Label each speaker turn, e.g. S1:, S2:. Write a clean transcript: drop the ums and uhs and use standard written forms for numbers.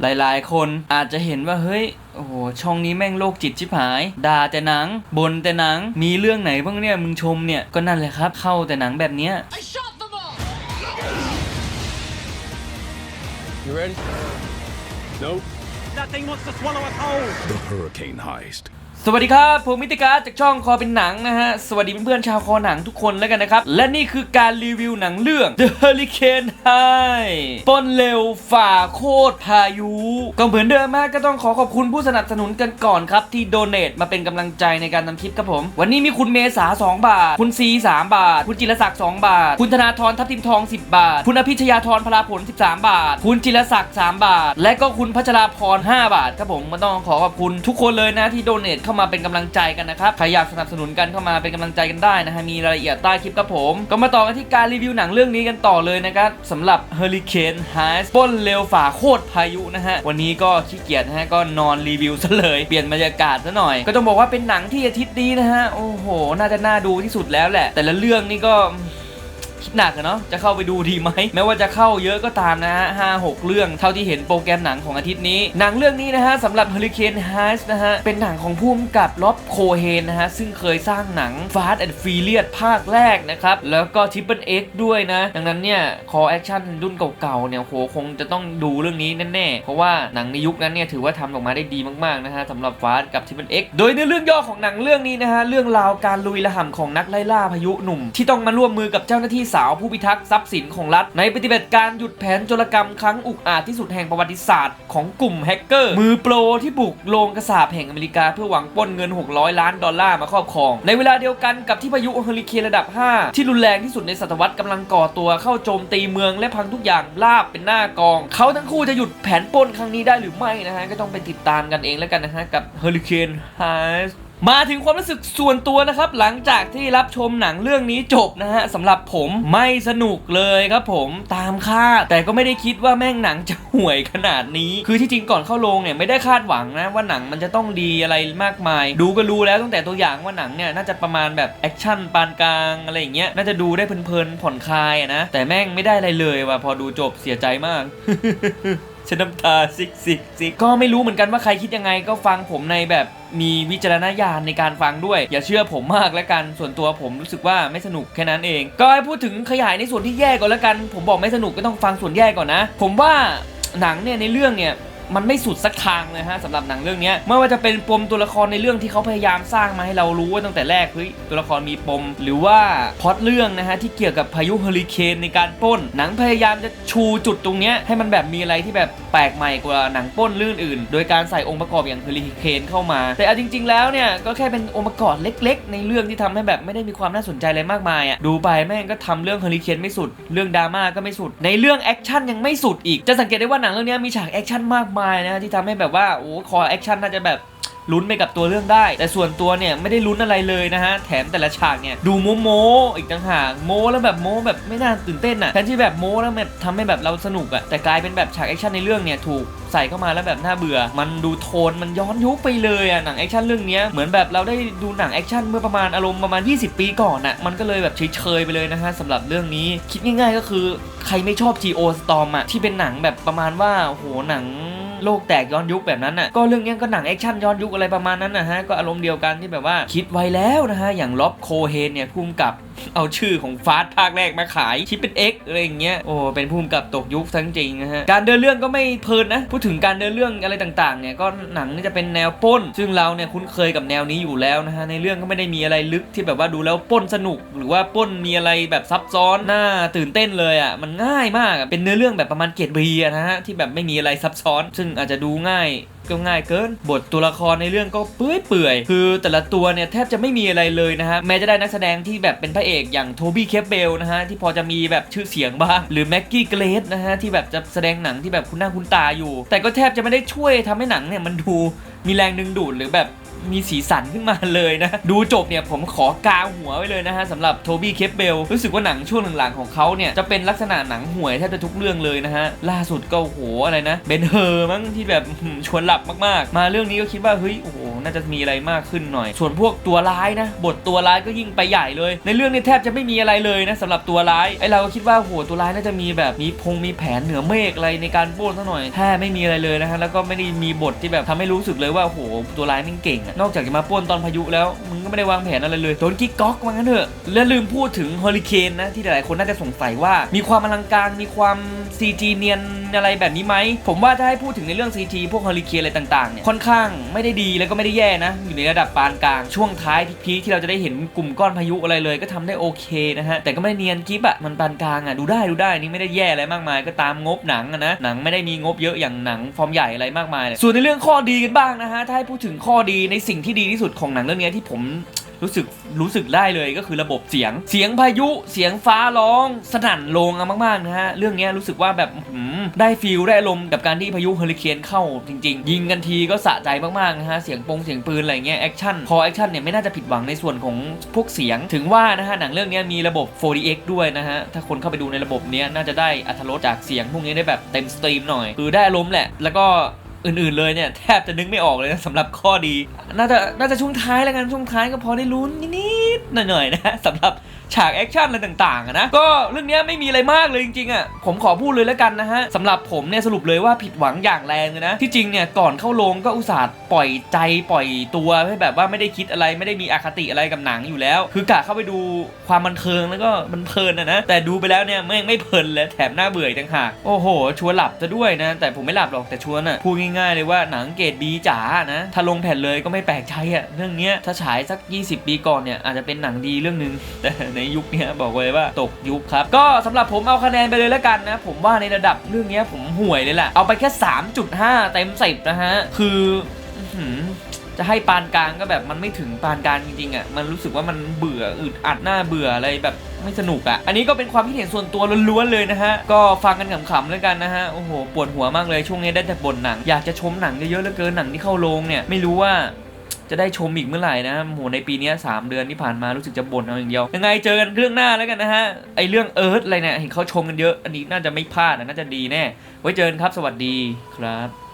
S1: หลายๆคนอาจจะเห็นว่าเฮ้ยโอ้โหช่องนี้แม่งโรคจิตชิบหายด่าแต่หนังบ่นแต่หนังมีเรื่องไหนบ้างเนี่ยมึงชมเนี่ยก็นั่นแหละครับเข้าแต่หนังแบบเนี้ย
S2: You ready? Nope.
S3: That thing wants to swallow us whole.
S2: The hurricane heist.
S1: สวัสดีครับผมมิติการจากช่องคอเป็นหนังนะฮะสวัสดีเพื่อนๆชาวคอหนังทุกคนแล้วกันนะครับและนี่คือการรีวิวหนังเรื่อง The Hurricane Heist ปล้นเร็วฝ่าโคตรพายุก็เหมือนเดิมมากก็ต้องขอบคุณผู้สนับสนุนกันก่อนครับที่โดเนทมาเป็นกำลังใจในการทำคลิปครับผมวันนี้มีคุณเมษา2 บาทคุณซี3 บาทคุณจิรศักดิ์2 บาทคุณธนาธรทัพทิมทอง10 บาทคุณอภิชยาธรพลาผล13 บาทคุณจิรศักดิ์3 บาทและก็คุณพัชราพร5 บาทครับผมมาต้องขอบคุณทุกคนเลยนะที่โดเนทเข้ามาเป็นกำลังใจกันนะครับใครอยากสนับสนุนกันเข้ามาเป็นกำลังใจกันได้นะฮะมีรายละเอียดใต้คลิปครับผมก็มาต่อกันที่การรีวิวหนังเรื่องนี้กันต่อเลยนะครับสำหรับ Hurricane Heist ปล้นเร็วฝ่าโคตรพายุนะฮะวันนี้ก็ขี้เกียจนะฮะก็นอนรีวิวซะเลยเปลี่ยนบรรยากาศซะหน่อยก็ต้องบอกว่าเป็นหนังที่อาทิตย์นี้นะฮะโอ้โหน่าจะน่าดูที่สุดแล้วแหละแต่ละเรื่องนี่ก็คิดหนักอะเนาะจะเข้าไปดูดีไหมแม้ว่าจะเข้าเยอะก็ตามนะฮะ5-6 เรื่องเท่าที่เห็นโปรแกรมหนังของอาทิตย์นี้หนังเรื่องนี้นะฮะสำหรับ Hurricane Heist นะฮะเป็นหนังของผู้กำกับล็อบโคเฮนนะฮะซึ่งเคยสร้างหนัง Fast and Furious ภาคแรกนะครับแล้วก็ Triple X ด้วยนะดังนั้นเนี่ยคอแอคชั่นรุ่นเก่าๆเนี่ยโหคงจะต้องดูเรื่องนี้แน่ๆเพราะว่าหนังในยุคนั้นเนี่ยถือว่าทำออกมาได้ดีมากๆนะฮะสำหรับ Fast กับ Triple X โดยในเรื่องย่อของหนังเรื่องนี้นะฮะเรื่องราวการลุยระห่ำของนักไล่ล่าพายุหนุ่มที่ต้องมาร่วมมือกับเจ้าหน้าที่สาวผู้พิทักษ์ทรัพย์สินของรัฐในปฏิบัติการหยุดแผนโจรกรรมครั้งอุกอาจที่สุดแห่งประวัติศาสตร์ของกลุ่มแฮกเกอร์มือโปรที่บุกโรงกษาปแห่งอเมริกาเพื่อหวังปล้นเงิน$600 ล้านมาครอบครองในเวลาเดียวกันกับที่พายุเฮอริเคนระดับ5ที่รุนแรงที่สุดในศตวรรษกำลังก่อตัวเข้าโจมตีเมืองและพังทุกอย่างราบเป็นหน้ากองเขาทั้งคู่จะหยุดแผนปล้นครั้งนี้ได้หรือไม่นะฮะก็ต้องไปติดตามกันเองแล้วกันนะฮะกับ Hurricane Heistมาถึงความรู้สึกส่วนตัวนะครับหลังจากที่รับชมหนังเรื่องนี้จบนะฮะสำหรับผมไม่สนุกเลยครับผมตามคาดแต่ก็ไม่ได้คิดว่าแม่งหนังจะห่วยขนาดนี้คือที่จริงก่อนเข้าโรงเนี่ยไม่ได้คาดหวังนะว่าหนังมันจะต้องดีอะไรมากมายดูก็รู้แล้วตั้งแต่ตัวอย่างว่าหนังเนี่ยน่าจะประมาณแบบแอคชั่นปานกลางอะไรอย่างเงี้ยน่าจะดูได้เพลินๆผ่อนคลายนะแต่แม่งไม่ได้อะไรเลยว่ะพอดูจบเสียใจมาก ฉันน้ำตาซิกก็ไม่รู้เหมือนกันว่าใครคิดยังไงก็ฟังผมในแบบมีวิจารณญาณในการฟังด้วยอย่าเชื่อผมมากแล้วกันส่วนตัวผมรู้สึกว่าไม่สนุกแค่นั้นเองก็ให้พูดถึงขยายในส่วนที่แย่ก่อนแล้วกันผมบอกไม่สนุกก็ต้องฟังส่วนแย่ก่อนนะผมว่าหนังเนี่ยในเรื่องเนี่ยมันไม่สุดสักทางเลยฮะสำหรับหนังเรื่องนี้ไม่ว่าจะเป็นปมตัวละครในเรื่องที่เขาพยายามสร้างมาให้เรารู้ว่าตั้งแต่แรกเฮ้ยตัวละครมีปมหรือว่าพล็อตเรื่องนะฮะที่เกี่ยวกับพายุเฮอริเคนในการปล้นหนังพยายามจะชูจุดตรงเนี้ยให้มันแบบมีอะไรที่แบบแปลกใหม่กว่าหนังปล้นเรื่องอื่นโดยการใส่องค์ประกอบอย่างเฮอริเคนเข้ามาแต่เอาจริงๆแล้วเนี่ยก็แค่เป็นองค์ประกอบเล็กๆในเรื่องที่ทำให้แบบไม่ได้มีความน่าสนใจอะไรมากมายอ่ะดูไปแม่งก็ทำเรื่องเฮอริเคนไม่สุดเรื่องดราม่าก็ไม่สุดในเรื่องแอคชั่นยังไม่สุดอีกจะสังเกตได้ว่าหนังเรื่องนี้มีฉากแอคชั่นมากมายนะที่ทำให้แบบว่าโอ้คอแอคชั่นน่าจะแบบลุ้นไปกับตัวเรื่องได้แต่ส่วนตัวเนี่ยไม่ได้ลุ้นอะไรเลยนะฮะแถมแต่ละฉากเนี่ยดูโม้อีกต่างหากโม้แล้วแบบโม้แบบไม่น่าตื่นเต้นอ่ะแทนที่แบบโม้แล้วแบบทำให้แบบเราสนุกอ่ะแต่กลายเป็นแบบฉากแอคชั่นในเรื่องเนี่ยถูกใส่เข้ามาแล้วแบบน่าเบื่อมันดูโทนมันย้อนยุคไปเลยอ่ะหนังแอคชั่นเรื่องนี้เหมือนแบบเราได้ดูหนังแอคชั่นเมื่อประมาณอารมณ์ประมาณ20 ปีก่อนอ่ะมันก็เลยแบบเฉยๆไปเลยนะฮะสำหรับเรื่องนี้คิดง่ายๆก็คือใครไม่ชอบ G.O. Storm อ่ะที่เป็นหนังแบบประมาณว่าโอ้โหหนังโลกแตกย้อนยุคแบบนั้นน่ะก็เรื่องนี้ก็หนังแอคชั่นย้อนยุคอะไรประมาณนั้นนะฮะก็อารมณ์เดียวกันที่แบบว่าคิดไว้แล้วนะฮะอย่างล็อบโคเฮนเนี่ยพุ่มกับเอาชื่อของฟาสภาคแรกมาขายคิดเป็น X อะไรอย่างเงี้ยโอ้เป็นพุ่มกับตกยุคทั้งจริงนะฮะการเดินเรื่องก็ไม่เพลินนะพูดถึงการเดินเรื่องอะไรต่างๆเนี่ยก็หนังนี่จะเป็นแนวปล้นซึ่งเราเนี่ยคุ้นเคยกับแนวนี้อยู่แล้วนะฮะในเรื่องก็ไม่ได้มีอะไรลึกที่แบบว่าดูแล้วปล้นสนุกหรือว่าปล้นมีอะไรแบบซับซ้อนน่าตื่นเต้นเลยอ่ะมันง่ายมากเป็นเนื้อเรื่องแบบประมาณเกรด B นะฮะที่แบบไม่มีอะไรซับซ้อนซึ่งอาจจะดูง่ายก็ง่ายเกินบทตัวละครในเรื่องก็เปื่อยคือแต่ละตัวเนี่ยแทบจะไม่มีอะไรเลยนะฮะแม้จะได้นักแสดงที่แบบเป็นพระเอกอย่างโทบี้เคปเบลนะฮะที่พอจะมีแบบชื่อเสียงบ้างหรือแม็กกี้เกรดนะฮะที่แบบจะแสดงหนังที่แบบคุ้นหน้าคุ้นตาอยู่แต่ก็แทบจะไม่ได้ช่วยทำให้หนังเนี่ยมันดูมีแรงดึงดูดหรือแบบมีสีสันขึ้นมาเลยนะดูจบเนี่ยผมขอกาหัวไว้เลยนะฮะสำหรับโทบี้เคปเบลรู้สึกว่าหนังช่วงหลังๆของเขาเนี่ยจะเป็นลักษณะหนังห่วยแทบจะทุกเรื่องเลยนะฮะล่าสุดก็โหอะไรนะเบนเฮอร์มั้งที่แบบชวนหลับมากๆมาเรื่องนี้ก็คิดว่าเฮ้ยโอ้โห น่าจะมีอะไรมากขึ้นหน่อยส่วนพวกตัวร้ายนะบทตัวร้ายก็ยิ่งไปใหญ่เลยในเรื่องนี้แทบจะไม่มีอะไรเลยนะสำหรับตัวร้ายไอเราก็คิดว่าโหตัวร้ายน่าจะมีแบบมีแผนเหนือเมฆอะไรในการปล้นซะหน่อยแทบไม่มีอะไรเลยนะฮะแล้วก็ไม่ได้มีบทที่แบบทำให้รู้สึกเลยว่าโหตัวร้ายมันเก่งอะนอกจากจะมาปล้นตอนพายุแล้วมึงก็ไม่ได้วางแผนอะไรเลยโดนกิ๊กก๊อกว่างั้นเถอะและลืมพูดถึงเฮอริเคนนะที่หลายๆคนน่าจะสงสัยว่ามีความอลังการมีความ CG เนียนอะไรแบบนี้ไหมผมว่าถ้าให้พูดถึงในเรื่อง CG พวกเฮอริเคนอะไรต่างๆเนี่ยค่อนข้างไม่ได้ดีแล้วก็ไม่ได้แย่นะอยู่ในระดับปานกลางช่วงท้ายพีคที่เราจะได้เห็นกลุ่มก้อนพายุอะไรเลยก็ทำได้โอเคนะฮะแต่ก็ไม่ได้เนียนกิ๊บอะมันปานกลางอะดูได้นี่ไม่ได้แย่อะไรมากมายก็ตามงบหนังอะนะหนังไม่ได้มีงบเยอะอย่างหนังฟอร์มใหญ่อะไรมากมายเลยส่วนในเรื่องข้อดีกันบ้างนะฮะถ้าให้พูดถึงข้อดีในสิ่งที่ดีที่สุดของหนังเรื่องนี้ที่ผมรู้สึกได้เลยก็คือระบบเสียงพายุเสียงฟ้าร้องสนั่นโรงมากๆนะฮะเรื่องนี้รู้สึกว่าแบบได้ฟีลได้อารมณ์กับการที่พายุเฮอริเคนเข้าจริงๆยิงกันทีก็สะใจมากๆนะฮะเสียงปืนอะไรเงี้ยแอคชั่นเนี่ยไม่น่าจะผิดหวังในส่วนของพวกเสียงถึงว่านะฮะหนังเรื่องนี้มีระบบ 4DX ด้วยนะฮะถ้าคนเข้าไปดูในระบบนี้น่าจะได้อรรถรสจากเสียงพวกนี้ได้แบบเต็มสตรีมหน่อยคือได้อารมณ์แหละแล้วก็อื่นๆเลยเนี่ยแทบจะนึกไม่ออกเลยนะสำหรับข้อดีน่าจะช่วงท้ายแล้วกันช่วงท้ายก็พอได้ลุ้นนิดๆหน่อยๆนะสำหรับฉากแอคชั่นอะไรต่างๆนะก็เรื่องนี้ไม่มีอะไรมากเลยจริงๆอ่ะผมขอพูดเลยแล้วกันนะฮะสำหรับผมเนี่ยสรุปเลยว่าผิดหวังอย่างแรงเลยนะที่จริงเนี่ยก่อนเข้าโรงก็อุตส่าห์ปล่อยใจปล่อยตัวให้แบบว่าไม่ได้คิดอะไรไม่ได้มีอคติอะไรกับหนังอยู่แล้วคือกะเข้าไปดูความบันเทิงแล้วก็มันเพลินนะแต่ดูไปแล้วเนี่ยไม่เพลินเลยแถมน่าเบื่อต่างหากโอ้โหชวนหลับซะด้วยนะแต่ผมไม่หลับหรอกแต่ชวนอ่ะพูดง่ายๆเลยว่าหนังเกรด B จ๋านะถ้าลงแผ่นเลยก็ไม่แปลกใจอ่ะเรื่องนี้ถ้าฉายสัก20 ปีก่อนเนี่ยอาจจะเป็นหนังดีเรื่องนึงแต่ในยุคนี้บอกเลยว่าตกยุคครับก็สำหรับผมเอาคะแนนไปเลยแล้วกันนะผมว่าในระดับเรื่องนี้ผมห่วยเลยแหละเอาไปแค่ 3.5 เต็ม10นะฮะคือจะให้ปานกลางก็แบบมันไม่ถึงปานกลางจริงๆอ่ะมันรู้สึกว่ามันเบื่ออึดอัดหน้าเบื่ออะไรแบบไม่สนุกอ่ะอันนี้ก็เป็นความคิดเห็นส่วนตัวล้วนๆเลยนะฮะก็ฟังกันขำๆแล้วกันนะฮะโอ้โหปวดหัวมากเลยช่วงนี้ได้แต่บ่นหนังอยากจะชมหนังเยอะๆเหลือเกินหนังที่เข้าโรงเนี่ยไม่รู้ว่าจะได้ชมอีกเมื่อไหร่นะโหในปีนี้3 เดือนที่ผ่านมารู้สึกจะบ่นเอาอย่างเดียวยังไงเจอกันเรื่องหน้าแล้วกันนะฮะไอเรื่องเอิร์ธอะไรเนี่ยเห็นเขาชมกันเยอะอันนี้น่าจะไม่พลาดน่าจะดีแน่ไว้เจอกันครับสวัสดีครับ